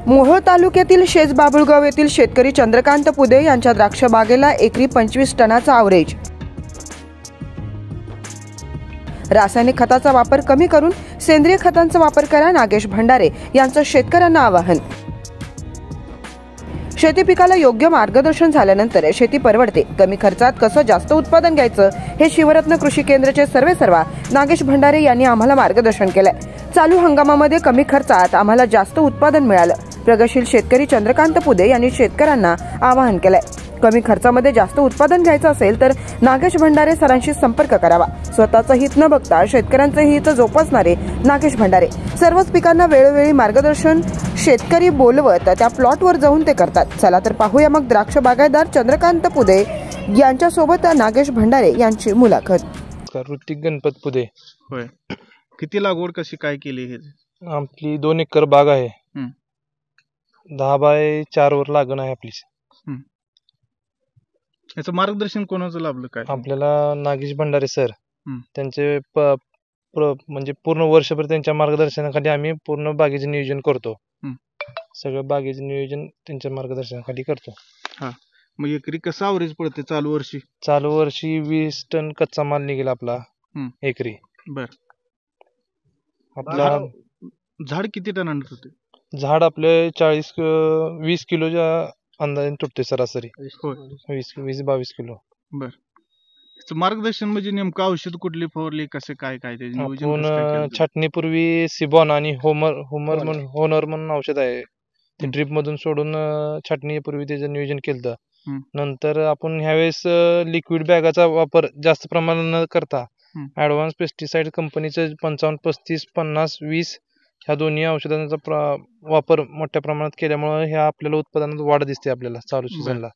मोहोळ तालुक्यातील शेज बाबुळगाव येथील शेतकरी चंद्रकांत पुदे यांच्या द्राक्ष बागेला एकरी 25 टनाचा आवरेज। रासायनिक खताचा वापर कमी करून सेंद्रिय खतांचा वापर करा, नागेश भंडारे यांचं शेतकऱ्यांना आवाहन। शेती पिकाला योग्य मार्गदर्शन झाल्यानंतर शेती परवडते। कमी खर्चात कसं जास्त उत्पादन घ्यायचं हे शिवरत्न कृषी केंद्राचे सर्वेसर्वा नागेश भंडारे यांनी आम्हाला मार्गदर्शन केलं। चालू हंगामामध्ये कमी खर्चात आम्हाला जास्त उत्पादन मिळालं। प्रगतशील शेतकरी चंद्रकांत पुदे यांनी शेतकऱ्यांना आवाहन केलंय। कमी खर्चामध्ये जास्त उत्पादन घ्यायचं असेल तर नागेश भंडारे सरांशी संपर्क करावा। स्वतःचं हित न बघता शेतकऱ्यांचे हित जोपासणारे नागेश भंडारे सर्वच पिकांना वेळोवेळी मार्गदर्शन शेतकरी बोलवत त्या प्लॉटवर जाऊन ते करतात। चला तर पाहूया मग द्राक्ष बागायतदार चंद्रकांत पुदे यांच्या सोबत नागेश भंडारे यांची मुलाखत। ऋतिक गणपत पुदे। होय, किती लागवड कशी काय केली? हे आपली 2 एकर बाग आहे। 10 बाय 4 वर लागण आहे आपली। याचं मार्गदर्शन कोणाचं लाभलं काय? आपल्याला नागेश भंडारे सर त्यांचे म्हणजे पूर्ण वर्षभर त्यांच्या मार्गदर्शनाखाली आम्ही पूर्ण बागेचे नियोजन करतो। सगळं बागेचे नियोजन त्यांच्या मार्गदर्शनाखाली करतो। हा, मग एकरी कसं ॲव्हरेज पडते चालू वर्षी? चालू वर्षी 20 टन कच्चा माल निघेल आपला एकरी। बर, आपला झाड किती टनांत होते? झाड आपले 20 किलोच्या अंदाजाने तुटते सरासरी। 20-22 किलो। बर, मार्गदर्शन म्हणजे नेमकं औषध कुठली फवारली, कसे काय काय त्याचे नियोजन? आपण छाटणीपूर्वी सिबॉन आणि होनर म्हणून औषध आहे, ते ड्रिप मधून सोडून छाटणीपूर्वी त्याचं नियोजन केलं। नंतर आपण ह्यावेळेस लिक्विड बॅगाचा वापर जास्त प्रमाणात न करता ऍडव्हान्स पेस्टिसाइड कंपनीचं 55-35-50-20 ह्या दोन्ही औषधांचा वापर मोठ्या प्रमाणात केल्यामुळे ह्या आपल्याला उत्पादनात वाढ दिसते आपल्याला चालू सीझनला।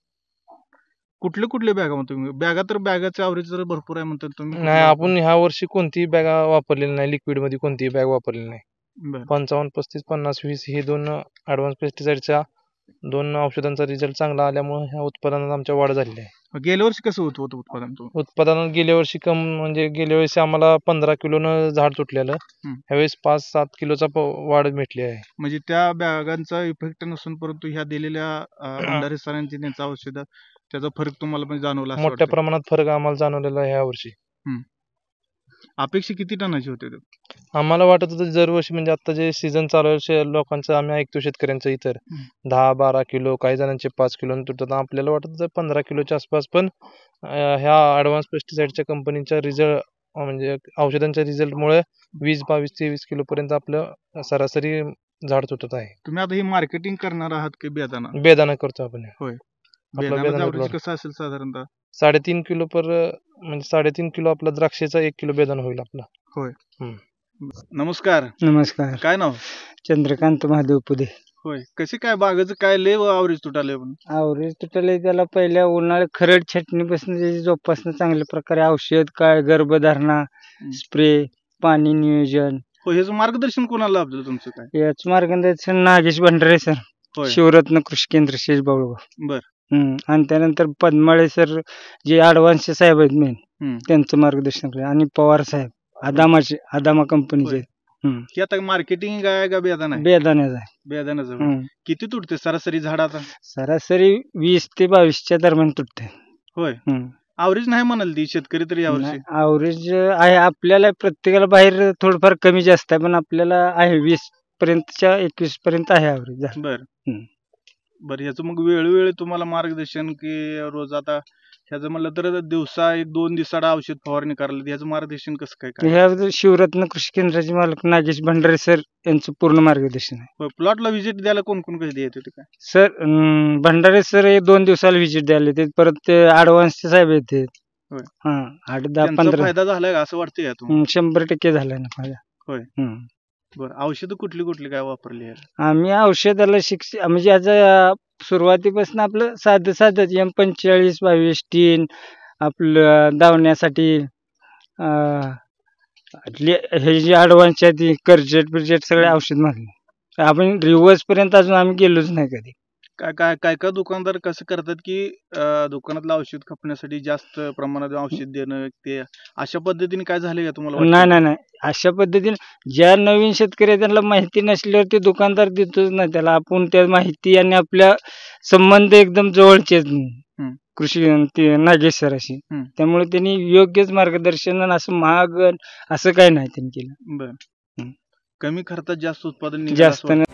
कुठले कुठले बॅगा म्हणतो तुम्ही? बॅगा तर बॅगाचं ॲव्हरेज तर भरपूर आहे म्हणतात तुम्ही। नाही, आपण ह्या वर्षी कोणतीही बॅग वापरलेली नाही, लिक्विड मध्ये कोणतीही बॅग वापरलेली नाही। 55-35-50-20 हे 2 ऍडव्हान्स पेस्टिसाइडच्या 2 औषधांचा रिझल्ट चांगला आल्यामुळे ह्या उत्पादनात आमच्या वाढ झालेली आहे। गेल्या वर्षी कसं होत होतं उत्पादनात? गेल्या वर्षी म्हणजे गेल्या वर्षी आम्हाला 15 किलोनं झाड तुटलेलं, ह्यावेळेस 5-7 किलोचा वाढ भेटली आहे। म्हणजे त्या बॅगांचा इफेक्ट नसून परंतु ह्या दिलेल्या भंडारे सरांची त्यांचा औषध त्याचा फरक तुम्हाला पण जाणवला? मोठ्या प्रमाणात फरक आम्हाला जाणवलेला आहे ह्या वर्षी। अपेक्षा किती टनाची होते? आम्हाला वाटत होतं दरवर्षी, म्हणजे आता जे सीझन चालू आहे लोकांचं आम्ही ऐकतो शेतकऱ्यांचं इतर 10-12 किलो, काही जणांचे 5 किलो तुटतात। आपल्याला वाटत होतं 15 किलोच्या आसपास, पण ह्या ऍडव्हान्स पेस्टिसाइडच्या कंपनीच्या रिझल्ट म्हणजे औषधांच्या रिझल्टमुळे 20-22-23 किलो पर्यंत आपलं सरासरी झाड तुटत आहे। तुम्ही आता ही मार्केटिंग करणार आहात की बेदाना? बेदाना करतो आपण। होय, बेदाना कसं असेल साधारणतः? 3.5 किलो म्हणजे 3.5 किलो आपला द्राक्षेचा 1 किलो बेदाना होईल आपला। होय। नमस्कार. नमस्कार. काय नाव? चंद्रकांत महादेव पुदे। होय, कशी काय बागाचं काय लय ॲव्हरेज तुटाले? ॲव्हरेज तुटाले त्याला पहिल्या उन्हाळ्यात खरड छाटणीपासून त्याची जोपासना चांगल्या प्रकारे, औषध काय, गर्भधारणा, स्प्रे, पाणी नियोजन। हो, ह्याचं मार्गदर्शन कोणाला लाभलं तुमचं काय? याच मार्गदर्शन नागेश भंडारे सर, शिवरत्न कृषी केंद्र शेज बाबुळगाव। बर, आणि त्यानंतर पद्माळे सर जे ॲडव्हान्स साहेब आहेत मेन, त्यांचं मार्गदर्शन केलं। आणि पवार साहेब आदामा कंपनीचे। आता मार्केटिंग आहे का बेदाना? बेदाण्याचं आहे। बेदाण्याचं किती तुटते सरासरी झाड? आता सरासरी 20 ते 22च्या दरम्यान तुटते। होय, ॲव्हरेज नाही म्हणाल ती शेतकरी तरी यावर्षी? ॲव्हरेज आहे आपल्याला, प्रत्येकाला बाहेर थोडंफार कमी जास्त आहे, पण आपल्याला आहे 20 पर्यंतच्या 21 पर्यंत आहे ॲव्हरेज। बरं, ह्याचं मग वेळोवेळी तुम्हाला मार्गदर्शन की रोज? आता ह्याचं म्हणलं तर दिवसा 1-2 दिवसाड औषध फवारणी करायला, ह्याचं मार्गदर्शन कसं काय? ह्या शिवरत्न कृषी केंद्राचे मालक नागेश भंडारे सर यांचं पूर्ण मार्गदर्शन आहे। प्लॉटला व्हिजिट द्यायला कोण कोण कधी येत होते काय? सर भंडारे सर 2 दिवसाला व्हिजिट द्यायला येते, परत ते ॲडव्हान्सचे साहेब येते। 8-10-15 फायदा झालाय असं वाटतंय? 100% झालाय ना फायदा। होय, बरं, औषधं कुठली कुठली काय वापरली? आम्ही औषधाला म्हणजे याचा सुरुवातीपासून आपलं साधं M45-22 टीन, आपलं धावण्यासाठी हे जे ॲडव्हान्सच्या ती कर्जेट बिर्जेट सगळे औषध मारले। आपण रिव्हर्स पर्यंत अजून आम्ही गेलोच नाही कधी। काय काय काय काय दुकानदार कसं करतात की दुकानातलं औषध खपण्यासाठी जास्त प्रमाणात औषध देणं ते अशा पद्धतीने काय झालंय का तुम्हाला नाही वाटतं? नाही नाही अशा पद्धतीने ज्या नवीन शेतकरी आहेत त्यांना माहिती नसल्यावर ते दुकानदार देतोच ना त्याला. आपण त्या माहिती आणि आपल्या संबंध एकदम जवळचे आहेत. हम्म. कृषी ते नागेश सराशी. हम्म. त्यामुळे त्यांनी योग्यच मार्गदर्शन आणि असं महाग असं काही नाही त्यांनी केलं. बरं. हम्म. कमी खर्चात जास्त उत्पादन निघेल जास्त असं वाटतं.